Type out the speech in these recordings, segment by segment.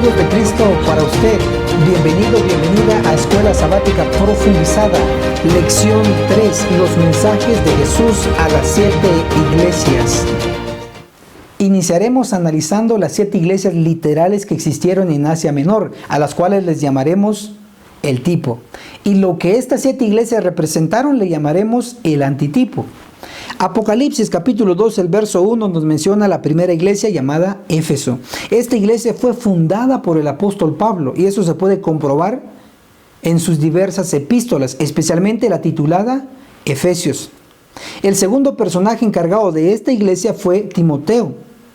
Saludos de Cristo para usted. Bienvenido, bienvenida a Escuela Sabática Profundizada. Lección 3. Los mensajes de Jesús a las 7 iglesias. Iniciaremos analizando las 7 iglesias literales que existieron en Asia Menor, a las cuales les llamaremos el tipo. Y lo que estas 7 iglesias representaron le llamaremos el antitipo. Apocalipsis capítulo 2, el verso 1 nos menciona la primera iglesia llamada Éfeso. Esta iglesia fue fundada por el apóstol Pablo y eso se puede comprobar en sus diversas epístolas, especialmente la titulada Efesios. El segundo personaje encargado de esta iglesia fue Timoteo.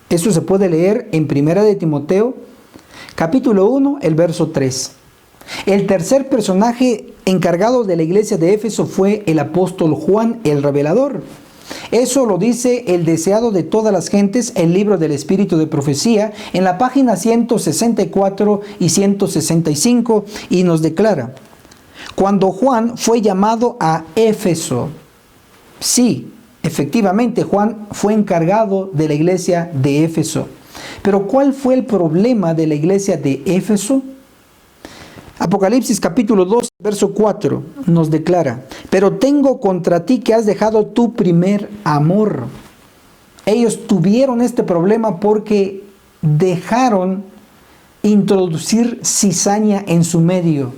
Eso se puede leer en Primera de Timoteo capítulo 1, el verso 3. El tercer personaje encargado de la iglesia de Éfeso fue el apóstol Juan el Revelador. Eso lo dice el deseado de todas las gentes, el libro del Espíritu de Profecía, en la página 164 y 165, y nos declara: cuando Juan fue llamado a Éfeso, sí, efectivamente Juan fue encargado de la iglesia de Éfeso. Pero ¿cuál fue el problema de la iglesia de Éfeso? Apocalipsis capítulo 2, verso 4 nos declara: pero tengo contra ti que has dejado tu primer amor. Ellos tuvieron este problema porque dejaron introducir cizaña en su medio.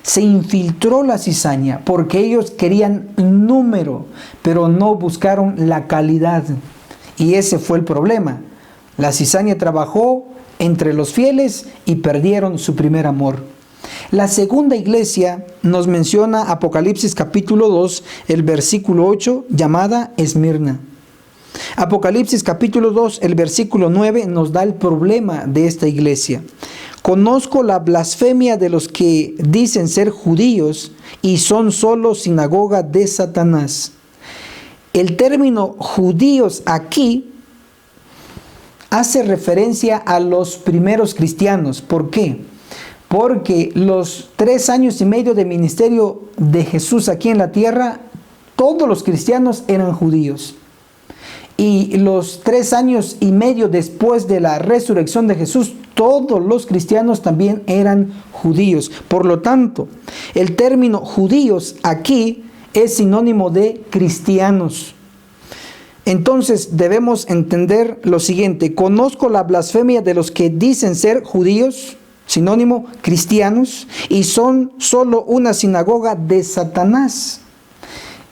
Se infiltró la cizaña porque ellos querían número, pero no buscaron la calidad. Y ese fue el problema. La cizaña trabajó entre los fieles y perdieron su primer amor. La segunda iglesia nos menciona Apocalipsis capítulo 2, el versículo 8, llamada Esmirna. Apocalipsis capítulo 2, el versículo 9 nos da el problema de esta iglesia. Conozco la blasfemia de los que dicen ser judíos y son solo sinagoga de Satanás. El término judíos aquí hace referencia a los primeros cristianos. ¿Por qué? Porque los 3 años y medio de ministerio de Jesús aquí en la tierra, todos los cristianos eran judíos. Y los 3 años y medio después de la resurrección de Jesús, todos los cristianos también eran judíos. Por lo tanto, el término judíos aquí es sinónimo de cristianos. Entonces debemos entender lo siguiente: conozco la blasfemia de los que dicen ser judíos, sinónimo cristianos, y son solo una sinagoga de Satanás.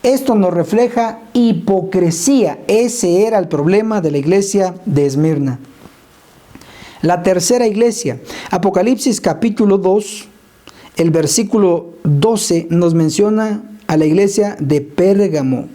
Esto nos refleja hipocresía. Ese era el problema de la iglesia de Esmirna. La tercera iglesia, Apocalipsis capítulo 2, el versículo 12 nos menciona a la iglesia de Pérgamo.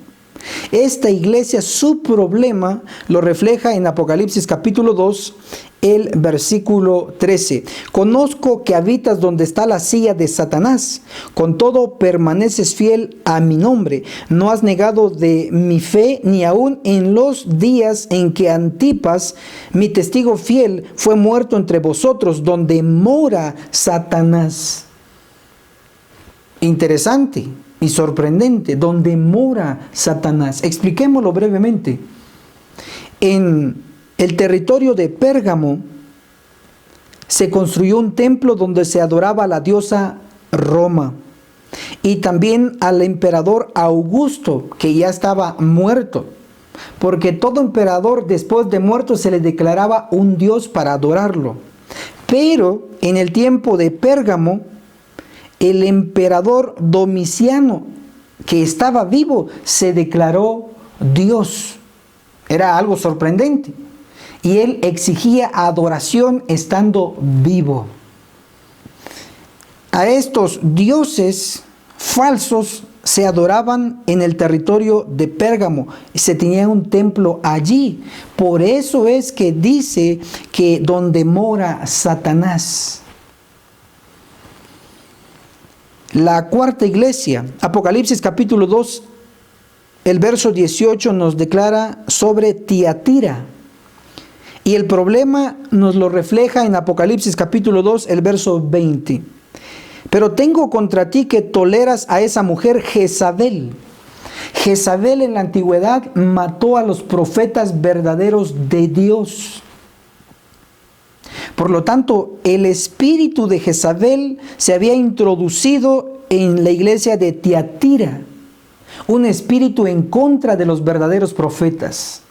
Esta iglesia, su problema lo refleja en Apocalipsis capítulo 2, el versículo 13. Conozco que habitas donde está la silla de Satanás, con todo permaneces fiel a mi nombre. No has negado de mi fe, ni aun en los días en que Antipas, mi testigo fiel, fue muerto entre vosotros, donde mora Satanás. Interesante y sorprendente, donde mora Satanás. Expliquémoslo brevemente. En el territorio de Pérgamo se construyó un templo donde se adoraba a la diosa Roma y también al emperador Augusto, que ya estaba muerto, porque todo emperador después de muerto se le declaraba un dios para adorarlo. Pero en el tiempo de Pérgamo, el emperador Domiciano, que estaba vivo, se declaró Dios. Era algo sorprendente. Y él exigía adoración estando vivo. A estos dioses falsos se adoraban en el territorio de Pérgamo. Se tenía un templo allí. Por eso es que dice que donde mora Satanás. La cuarta iglesia, Apocalipsis capítulo 2, el verso 18 nos declara sobre Tiatira. Y el problema nos lo refleja en Apocalipsis capítulo 2, el verso 20. Pero tengo contra ti que toleras a esa mujer Jezabel. Jezabel en la antigüedad mató a los profetas verdaderos de Dios. Por lo tanto, el espíritu de Jezabel se había introducido en la iglesia de Tiatira, un espíritu en contra de los verdaderos profetas.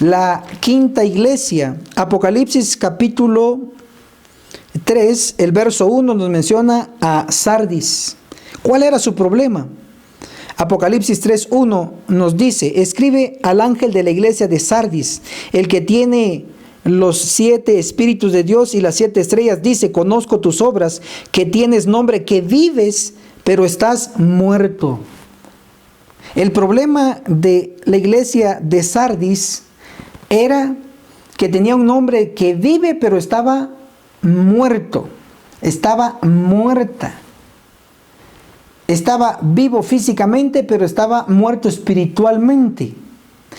La quinta iglesia, Apocalipsis capítulo 3, el verso 1 nos menciona a Sardis. ¿Cuál era su problema? Apocalipsis 3:1 nos dice: escribe al ángel de la iglesia de Sardis, el que tiene los 7 espíritus de Dios y las 7 estrellas, dice: conozco tus obras, que tienes nombre, que vives, pero estás muerto. El problema de la iglesia de Sardis era que tenía un nombre que vive, pero estaba muerto, estaba muerta. Estaba vivo físicamente, pero estaba muerto espiritualmente.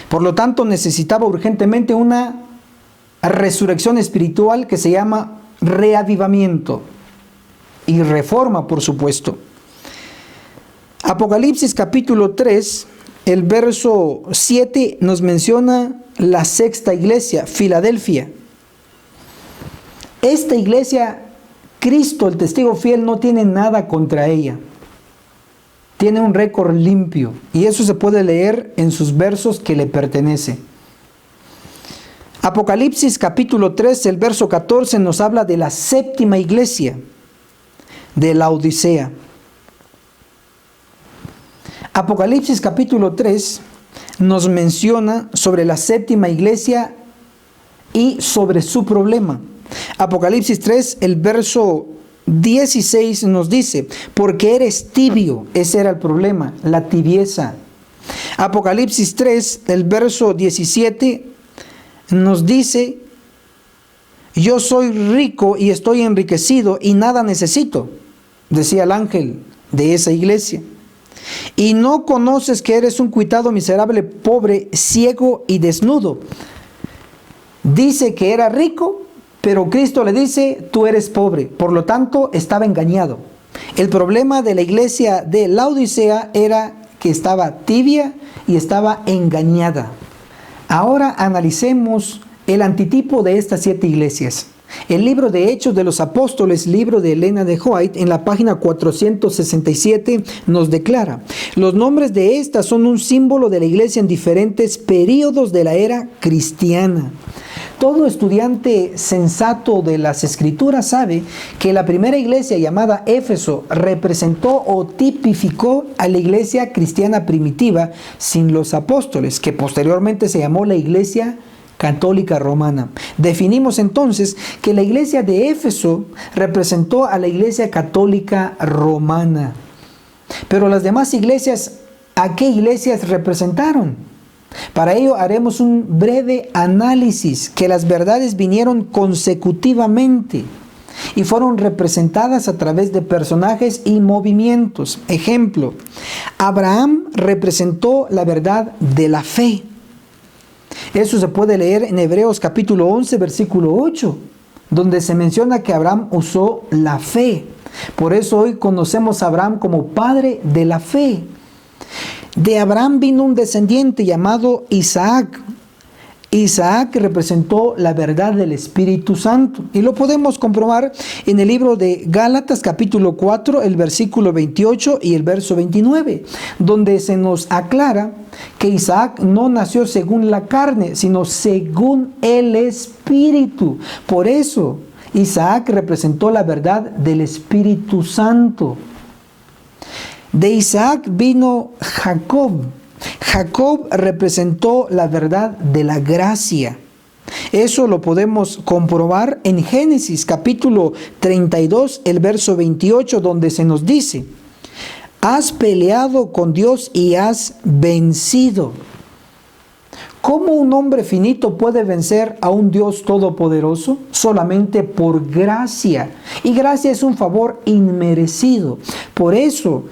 Por lo tanto, necesitaba urgentemente una resurrección espiritual que se llama reavivamiento y reforma, por supuesto. Apocalipsis capítulo 3, el verso 7 nos menciona la sexta iglesia, Filadelfia. Esta iglesia, Cristo, el testigo fiel, no tiene nada contra ella. Tiene un récord limpio, y eso se puede leer en sus versos que le pertenece. Apocalipsis capítulo 3, el verso 14 nos habla de la séptima iglesia, de Laodicea. Apocalipsis capítulo 3 nos menciona sobre la séptima iglesia y sobre su problema. Apocalipsis 3, el verso 16 nos dice: porque eres tibio. Ese era el problema, la tibieza. Apocalipsis 3, el verso 17 nos dice: yo soy rico y estoy enriquecido y nada necesito, decía el ángel de esa iglesia. Y no conoces que eres un cuitado, miserable, pobre, ciego y desnudo. Dice que era rico, pero Cristo le dice: tú eres pobre. Por lo tanto, estaba engañado. El problema de la iglesia de Laodicea era que estaba tibia y estaba engañada. Ahora analicemos el antitipo de estas 7 iglesias. El libro de Hechos de los Apóstoles, libro de Elena de White, en la página 467 nos declara: los nombres de estas son un símbolo de la iglesia en diferentes períodos de la era cristiana. Todo estudiante sensato de las Escrituras sabe que la primera iglesia, llamada Éfeso, representó o tipificó a la iglesia cristiana primitiva sin los apóstoles, que posteriormente se llamó la iglesia católica romana. Definimos entonces que la iglesia de Éfeso representó a la iglesia católica romana. Pero las demás iglesias, ¿a qué iglesias representaron? Para ello haremos un breve análisis, que las verdades vinieron consecutivamente y fueron representadas a través de personajes y movimientos. Ejemplo: Abraham representó la verdad de la fe. Eso se puede leer en Hebreos capítulo 11, versículo 8, donde se menciona que Abraham usó la fe. Por eso hoy conocemos a Abraham como padre de la fe. De Abraham vino un descendiente llamado Isaac. Isaac representó la verdad del Espíritu Santo. Y lo podemos comprobar en el libro de Gálatas capítulo 4, el versículo 28 y el verso 29, donde se nos aclara que Isaac no nació según la carne, sino según el Espíritu. Por eso Isaac representó la verdad del Espíritu Santo. De Isaac vino Jacob. Jacob representó la verdad de la gracia. Eso lo podemos comprobar en Génesis capítulo 32, el verso 28, donde se nos dice: has peleado con Dios y has vencido. ¿Cómo un hombre finito puede vencer a un Dios todopoderoso? Solamente por gracia. Y gracia es un favor inmerecido. Por eso,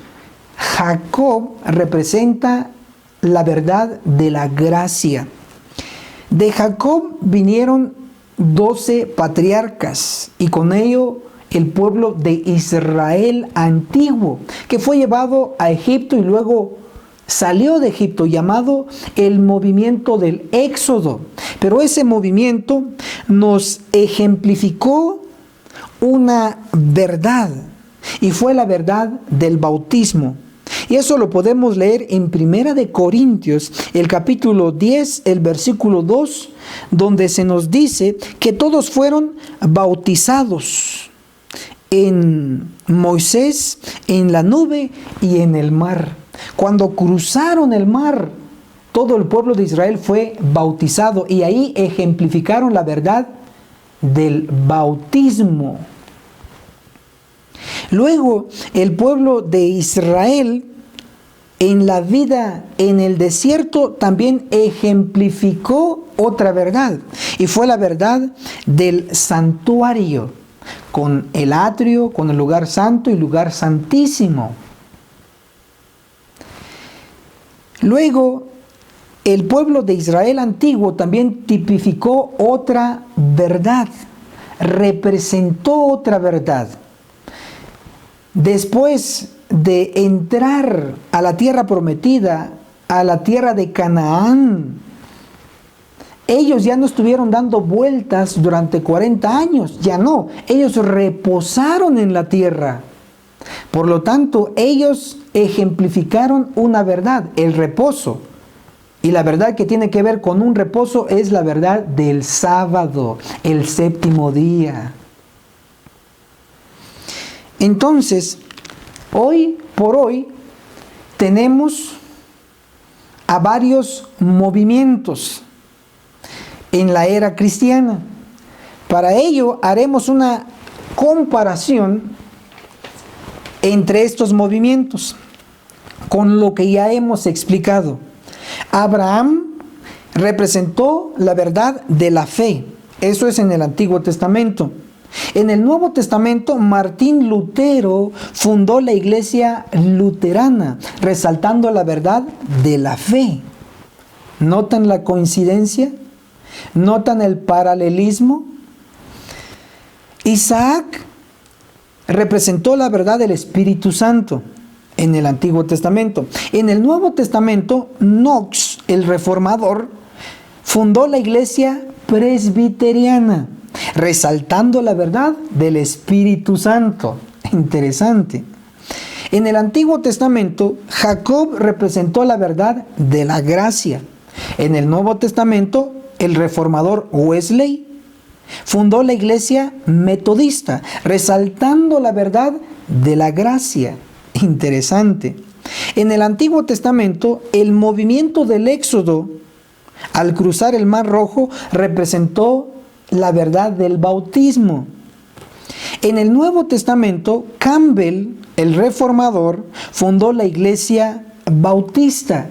Jacob representa la verdad de la gracia. De Jacob vinieron 12 patriarcas y con ello el pueblo de Israel antiguo, que fue llevado a Egipto y luego salió de Egipto, llamado el movimiento del Éxodo. Pero ese movimiento nos ejemplificó una verdad, y fue la verdad del bautismo. Y eso lo podemos leer en 1 Corintios, el capítulo 10, el versículo 2, donde se nos dice que todos fueron bautizados en Moisés, en la nube y en el mar. Cuando cruzaron el mar, todo el pueblo de Israel fue bautizado, y ahí ejemplificaron la verdad del bautismo. Luego, el pueblo de Israel en la vida en el desierto también ejemplificó otra verdad, y fue la verdad del santuario, con el atrio, con el lugar santo y lugar santísimo. Luego, el pueblo de Israel antiguo también tipificó otra verdad, representó otra verdad. Después de entrar a la tierra prometida, a la tierra de Canaán, ellos ya no estuvieron dando vueltas durante 40 años, ya no, ellos reposaron en la tierra. Por lo tanto, ellos ejemplificaron una verdad, el reposo. Y la verdad que tiene que ver con un reposo es la verdad del sábado, el séptimo día. Entonces, hoy por hoy tenemos a varios movimientos en la era cristiana. Para ello haremos una comparación entre estos movimientos con lo que ya hemos explicado. Abraham representó la verdad de la fe. Eso es en el Antiguo Testamento. En el Nuevo Testamento, Martín Lutero fundó la iglesia luterana, resaltando la verdad de la fe. ¿Notan la coincidencia? ¿Notan el paralelismo? Isaac representó la verdad del Espíritu Santo en el Antiguo Testamento. En el Nuevo Testamento, Knox, el reformador, fundó la iglesia presbiteriana, resaltando la verdad del Espíritu Santo. Interesante. En el Antiguo Testamento, Jacob representó la verdad de la gracia. En el Nuevo Testamento, el reformador Wesley fundó la iglesia metodista, resaltando la verdad de la gracia. Interesante. En el Antiguo Testamento, el movimiento del Éxodo, al cruzar el Mar Rojo, representó la verdad del bautismo. En el Nuevo Testamento, Campbell, el reformador, fundó la iglesia bautista,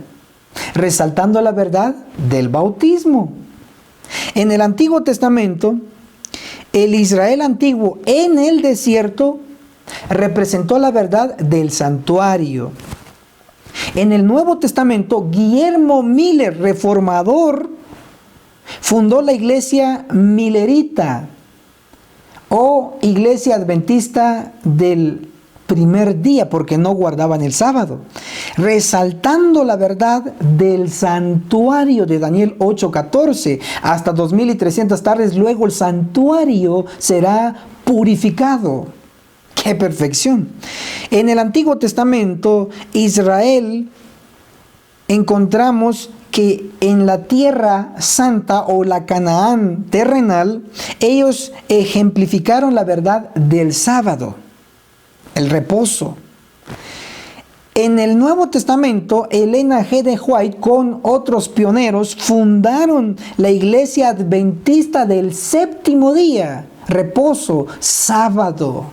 resaltando la verdad del bautismo. En el Antiguo Testamento, el Israel antiguo en el desierto representó la verdad del santuario. En el Nuevo Testamento, Guillermo Miller, reformador, fundó la iglesia milerita o iglesia adventista del primer día, porque no guardaban el sábado, resaltando la verdad del santuario de Daniel 8:14. Hasta 2300 tardes luego el santuario será purificado. ¡Qué perfección! En el Antiguo Testamento, Israel, encontramos que en la tierra santa o la Canaán terrenal, ellos ejemplificaron la verdad del sábado, el reposo. En el Nuevo Testamento, Elena G. de White con otros pioneros fundaron la iglesia adventista del séptimo día, reposo, sábado.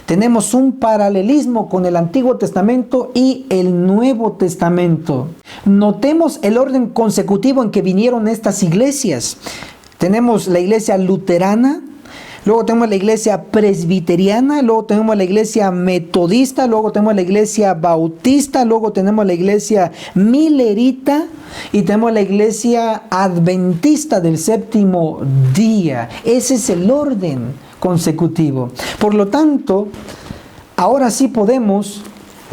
Tenemos un paralelismo con el Antiguo Testamento y el Nuevo Testamento. Notemos el orden consecutivo en que vinieron estas iglesias. Tenemos la iglesia luterana, luego tenemos la iglesia presbiteriana, luego tenemos la iglesia metodista, luego tenemos la iglesia bautista, luego tenemos la iglesia milerita y tenemos la iglesia adventista del séptimo día. Ese es el orden consecutivo. Por lo tanto, ahora sí podemos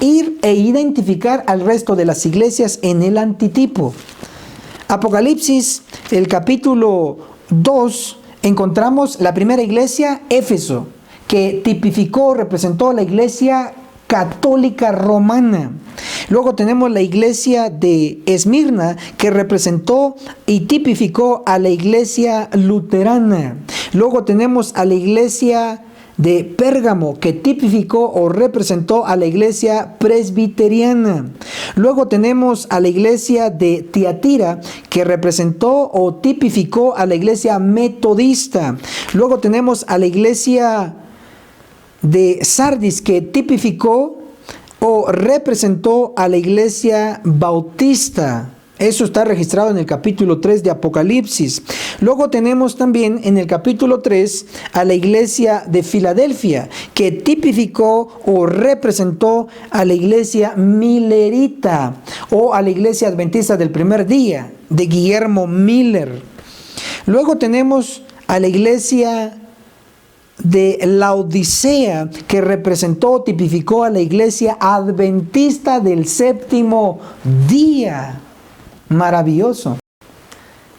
ir e identificar al resto de las iglesias en el antitipo. Apocalipsis, el capítulo 2, encontramos la primera iglesia, Éfeso, que tipificó, representó a la iglesia católica romana. Luego tenemos la iglesia de Esmirna, que representó y tipificó a la iglesia luterana. Luego tenemos a la iglesia de Pérgamo, que tipificó o representó a la iglesia presbiteriana. Luego tenemos a la iglesia de Tiatira, que representó o tipificó a la iglesia metodista. Luego tenemos a la iglesia de Sardis, que tipificó o representó a la iglesia bautista. Eso está registrado en el capítulo 3 de Apocalipsis. Luego tenemos también en el capítulo 3 a la iglesia de Filadelfia, que tipificó o representó a la iglesia milerita o a la iglesia adventista del primer día de Guillermo Miller. Luego tenemos a la iglesia de Laodicea, que representó, tipificó a la iglesia adventista del séptimo día. Maravilloso.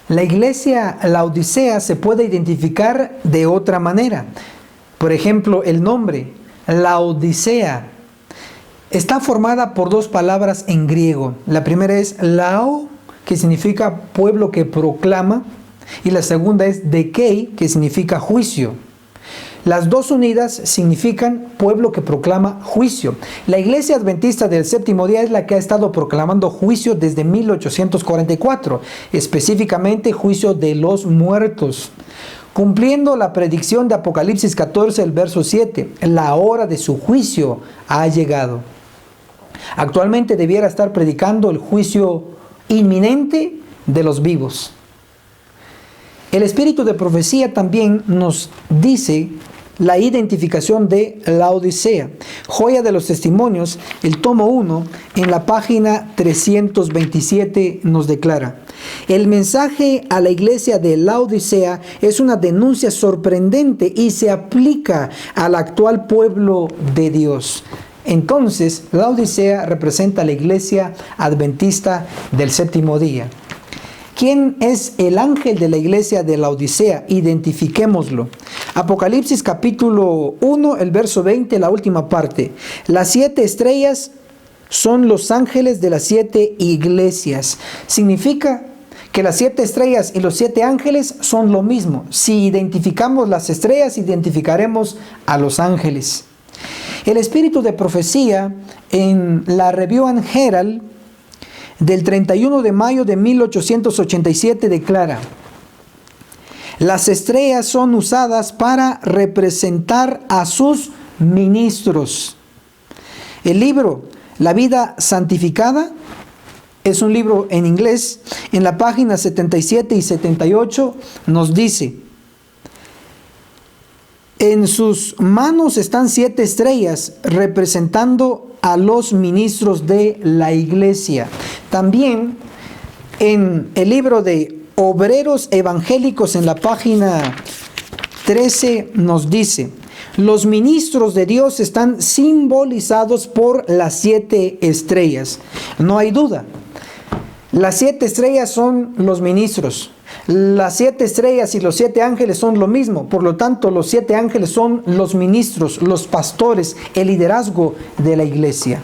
La iglesia Laodicea se puede identificar de otra manera. Por ejemplo, el nombre Laodicea está formada por dos palabras en griego. La primera es lao, que significa pueblo que proclama, y la segunda es dekei, que significa juicio. Las dos unidas significan pueblo que proclama juicio. La iglesia adventista del séptimo día es la que ha estado proclamando juicio desde 1844, específicamente juicio de los muertos, cumpliendo la predicción de Apocalipsis 14, el verso 7. La hora de su juicio ha llegado. Actualmente debiera estar predicando el juicio inminente de los vivos. El espíritu de profecía también nos dice la identificación de Laodicea. Joya de los Testimonios, el tomo 1, en la página 327 nos declara: el mensaje a la iglesia de Laodicea es una denuncia sorprendente y se aplica al actual pueblo de Dios. Entonces, Laodicea representa a la iglesia adventista del séptimo día. ¿Quién es el ángel de la iglesia de Laodicea? Identifiquémoslo. Apocalipsis capítulo 1, el verso 20, la última parte. Las 7 estrellas son los ángeles de las 7 iglesias. Significa que las 7 estrellas y los 7 ángeles son lo mismo. Si identificamos las estrellas, identificaremos a los ángeles. El espíritu de profecía en la Review and Herald del 31 de mayo de 1887 declara: las estrellas son usadas para representar a sus ministros. El libro La vida santificada es un libro en inglés. En la página 77 y 78 nos dice: en sus manos están 7 estrellas representando a los ministros de la iglesia. También en el libro de Obreros Evangélicos, en la página 13, nos dice: los ministros de Dios están simbolizados por las 7 estrellas. No hay duda. Las 7 estrellas son los ministros. Las 7 estrellas y los 7 ángeles son lo mismo. Por lo tanto, los 7 ángeles son los ministros, los pastores, el liderazgo de la iglesia.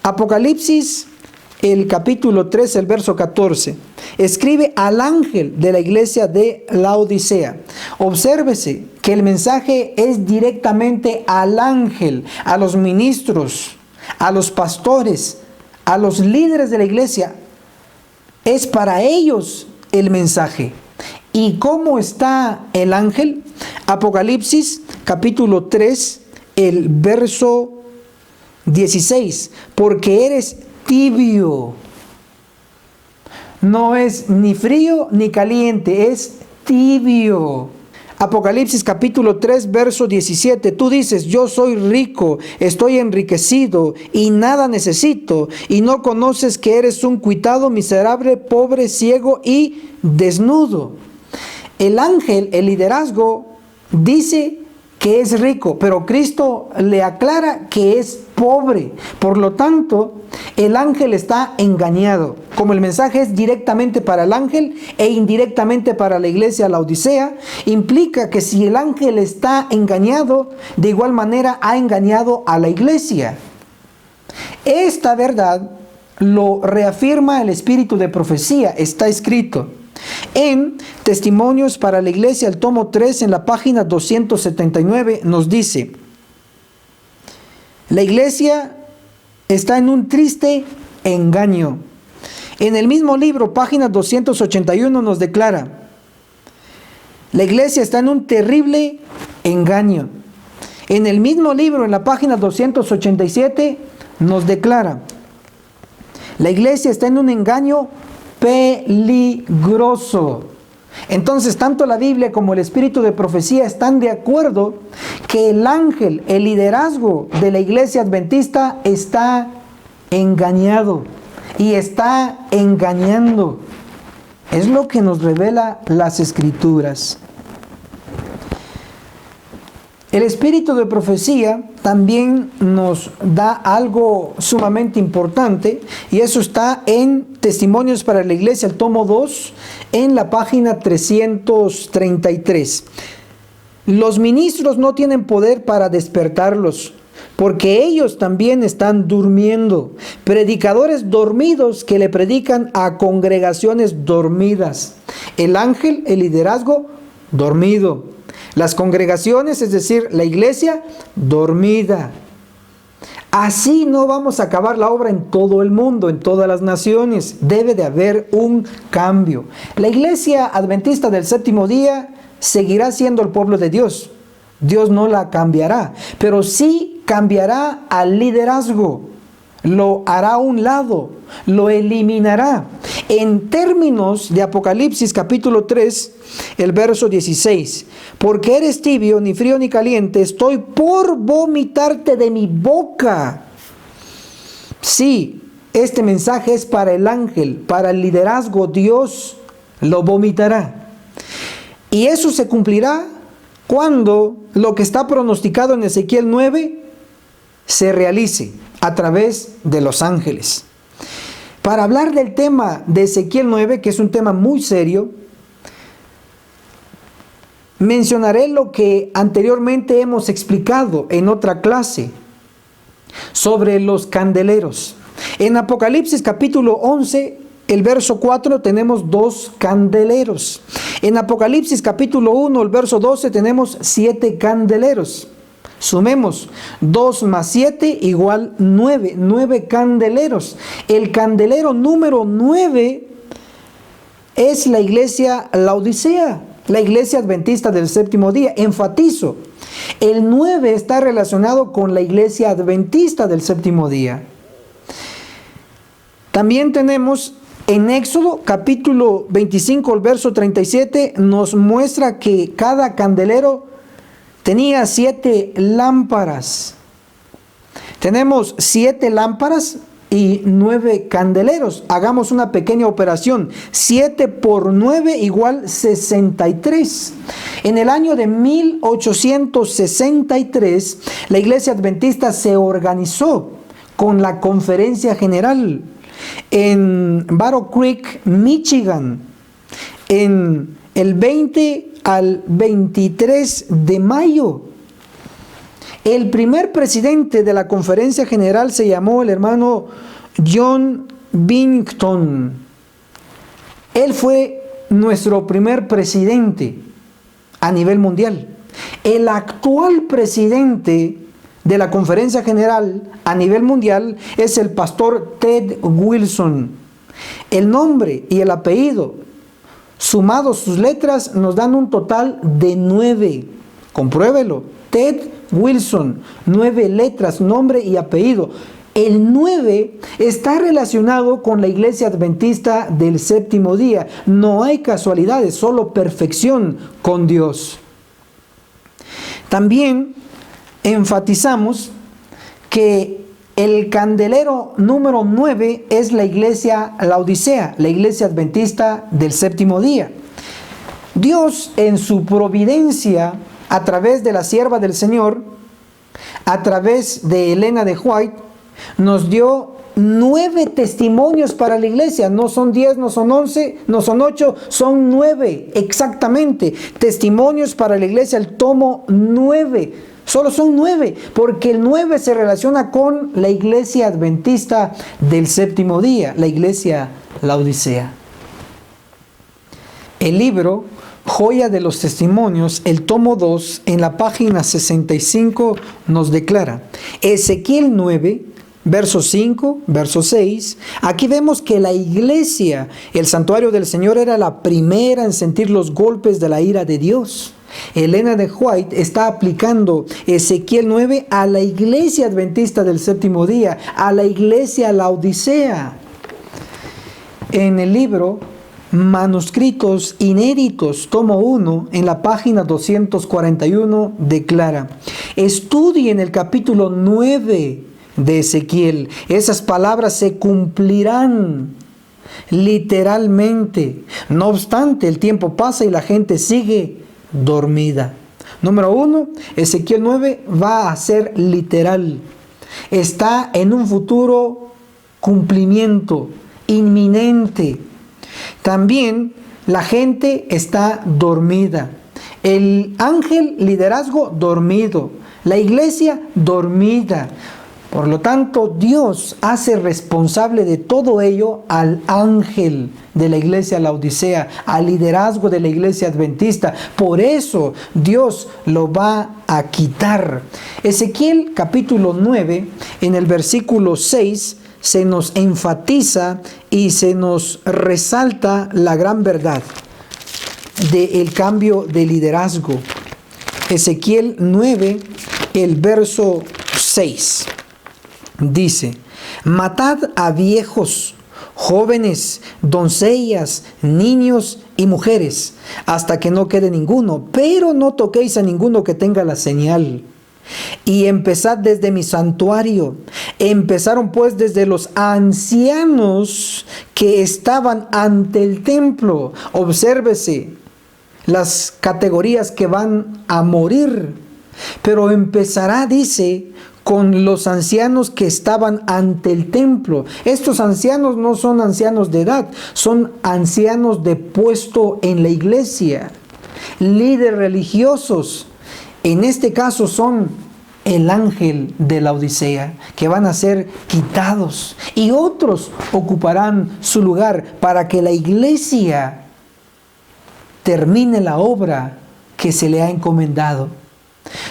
Apocalipsis, el capítulo 3, el verso 14, escribe al ángel de la iglesia de Laodicea. Obsérvese que el mensaje es directamente al ángel, a los ministros, a los pastores, a los líderes de la iglesia. Es para ellos el mensaje. ¿Y cómo está el ángel? Apocalipsis capítulo 3, el verso 16. Porque eres tibio. No es ni frío ni caliente, es tibio. Apocalipsis capítulo 3, verso 17. Tú dices: yo soy rico, estoy enriquecido y nada necesito, y no conoces que eres un cuitado, miserable, pobre, ciego y desnudo. El ángel, el liderazgo, dice que es rico, pero Cristo le aclara que es pobre. Por lo tanto, el ángel está engañado. Como el mensaje es directamente para el ángel e indirectamente para la iglesia, la Odisea, implica que si el ángel está engañado, de igual manera ha engañado a la iglesia. Esta verdad lo reafirma el espíritu de profecía. Está escrito en Testimonios para la Iglesia, el tomo 3, en la página 279, nos dice: la iglesia está en un triste engaño. En el mismo libro, página 281, nos declara: la iglesia está en un terrible engaño. En el mismo libro, en la página 287, nos declara: la iglesia está en un engaño peligroso. Entonces, tanto la Biblia como el espíritu de profecía están de acuerdo que el ángel, el liderazgo de la iglesia adventista, está engañado y está engañando. Es lo que nos revela las Escrituras. El espíritu de profecía también nos da algo sumamente importante, y eso está en Testimonios para la Iglesia, el tomo 2, en la página 333. Los ministros no tienen poder para despertarlos, porque ellos también están durmiendo. Predicadores dormidos que le predican a congregaciones dormidas. El ángel, el liderazgo, dormido. Las congregaciones, es decir, la iglesia, dormida. Así no vamos a acabar la obra en todo el mundo, en todas las naciones. Debe de haber un cambio. La iglesia adventista del séptimo día seguirá siendo el pueblo de Dios. Dios no la cambiará, pero sí cambiará al liderazgo. Lo hará a un lado, lo eliminará. En términos de Apocalipsis capítulo 3, el verso 16: porque eres tibio, ni frío ni caliente, estoy por vomitarte de mi boca. Sí, este mensaje es para el ángel, para el liderazgo. Dios lo vomitará. Y eso se cumplirá cuando lo que está pronosticado en Ezequiel 9 se realice a través de los ángeles. Para hablar del tema de Ezequiel 9, que es un tema muy serio, mencionaré lo que anteriormente hemos explicado en otra clase sobre los candeleros. En Apocalipsis capítulo 11, el verso 4, tenemos 2 candeleros. En Apocalipsis capítulo 1, el verso 12, tenemos 7 candeleros. Sumemos 2 más 7 igual 9, 9 candeleros. El candelero número 9 es la iglesia Laodicea, la iglesia adventista del séptimo día. Enfatizo, el 9 está relacionado con la iglesia adventista del séptimo día. También tenemos en Éxodo capítulo 25, el verso 37, nos muestra que cada candelero tenía 7 lámparas. Tenemos 7 lámparas y 9 candeleros. Hagamos una pequeña operación. 7 por 9 igual 63. En el año de 1863, la iglesia adventista se organizó con la Conferencia General en Battle Creek, Michigan, en el 20 al 23 de mayo. El primer presidente de la Conferencia General se llamó el hermano John Binghamton. Él fue nuestro primer presidente a nivel mundial. El actual presidente de la Conferencia General a nivel mundial es el pastor Ted Wilson. El nombre y el apellido, sumados sus letras, nos dan un total de 9. Compruébelo. Ted Wilson, 9 letras, nombre y apellido. El 9 está relacionado con la iglesia adventista del séptimo día. No hay casualidades, solo perfección con Dios. También enfatizamos que el candelero número 9 es la iglesia Laodicea, la iglesia adventista del séptimo día. Dios, en su providencia, a través de la sierva del Señor, a través de Elena de White, nos dio 9 testimonios para la iglesia. No son 10, no son 11, no son 8, son 9 exactamente. Testimonios para la iglesia, el tomo 9. Solo son 9, porque el 9 se relaciona con la iglesia adventista del séptimo día, la iglesia Laodicea. El libro Joya de los Testimonios, el tomo 2, en la página 65, nos declara, Ezequiel 9, verso 5, verso 6, aquí vemos que la iglesia, el santuario del Señor, era la primera en sentir los golpes de la ira de Dios. Elena de White está aplicando Ezequiel 9 a la iglesia adventista del séptimo día, a la iglesia Laodicea. En el libro Manuscritos Inéditos, tomo 1, en la página 241, declara, estudien el capítulo 9 de Ezequiel. Esas palabras se cumplirán literalmente. No obstante, el tiempo pasa y la gente sigue dormida. Número 1, Ezequiel 9 va a ser literal. Está en un futuro cumplimiento inminente. También la gente está dormida. El ángel liderazgo dormido. La iglesia dormida. Por lo tanto, Dios hace responsable de todo ello al ángel de la iglesia Laodicea, al liderazgo de la iglesia adventista. Por eso Dios lo va a quitar. Ezequiel capítulo 9, en el versículo 6, se nos enfatiza y se nos resalta la gran verdad del cambio de liderazgo. Ezequiel 9, el verso 6. Dice, matad a viejos, jóvenes, doncellas, niños y mujeres, hasta que no quede ninguno, pero no toquéis a ninguno que tenga la señal. Y empezad desde mi santuario. Empezaron pues desde los ancianos que estaban ante el templo. Obsérvese las categorías que van a morir. Pero empezará, dice, con los ancianos que estaban ante el templo. Estos ancianos no son ancianos de edad, son ancianos de puesto en la iglesia, líderes religiosos. En este caso son el ángel de la Odisea, que van a ser quitados, y otros ocuparán su lugar para que la iglesia termine la obra que se le ha encomendado.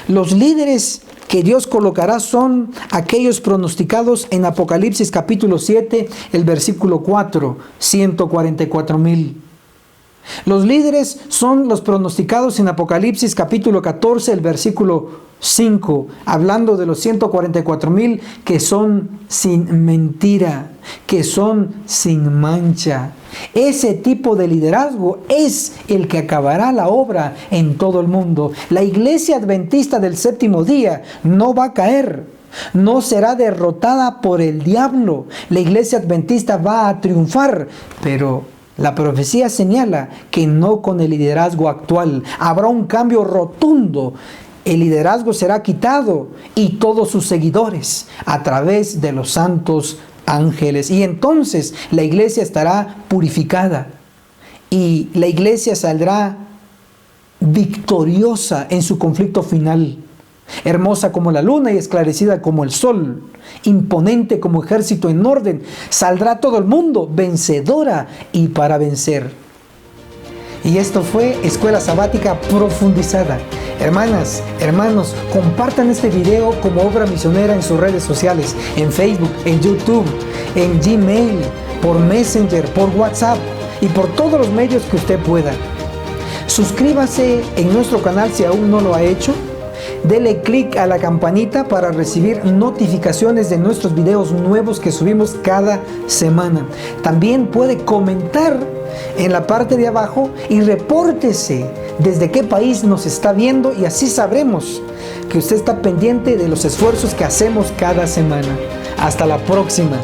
Los líderes que Dios colocará son aquellos pronosticados en Apocalipsis capítulo 7, el versículo 4, 144,000. Los líderes son los pronosticados en Apocalipsis capítulo 14, el versículo 5, hablando de los 144,000 que son sin mentira, que son sin mancha. Ese tipo de liderazgo es el que acabará la obra en todo el mundo. La iglesia adventista del séptimo día no va a caer, no será derrotada por el diablo. La iglesia adventista va a triunfar, pero la profecía señala que no con el liderazgo actual. Habrá un cambio rotundo. El liderazgo será quitado y todos sus seguidores a través de los santos ángeles. Y entonces la iglesia estará purificada y la iglesia saldrá victoriosa en su conflicto final. Hermosa como la luna y esclarecida como el sol, imponente como ejército en orden, saldrá todo el mundo vencedora y para vencer. Y esto fue Escuela Sabática Profundizada. Hermanas, hermanos, compartan este video como obra misionera en sus redes sociales, en Facebook, en YouTube, en Gmail, por Messenger, por WhatsApp y por todos los medios que usted pueda. Suscríbase en nuestro canal si aún no lo ha hecho. Dele clic a la campanita para recibir notificaciones de nuestros videos nuevos que subimos cada semana. También puede comentar en la parte de abajo y repórtese desde qué país nos está viendo, y así sabremos que usted está pendiente de los esfuerzos que hacemos cada semana. Hasta la próxima.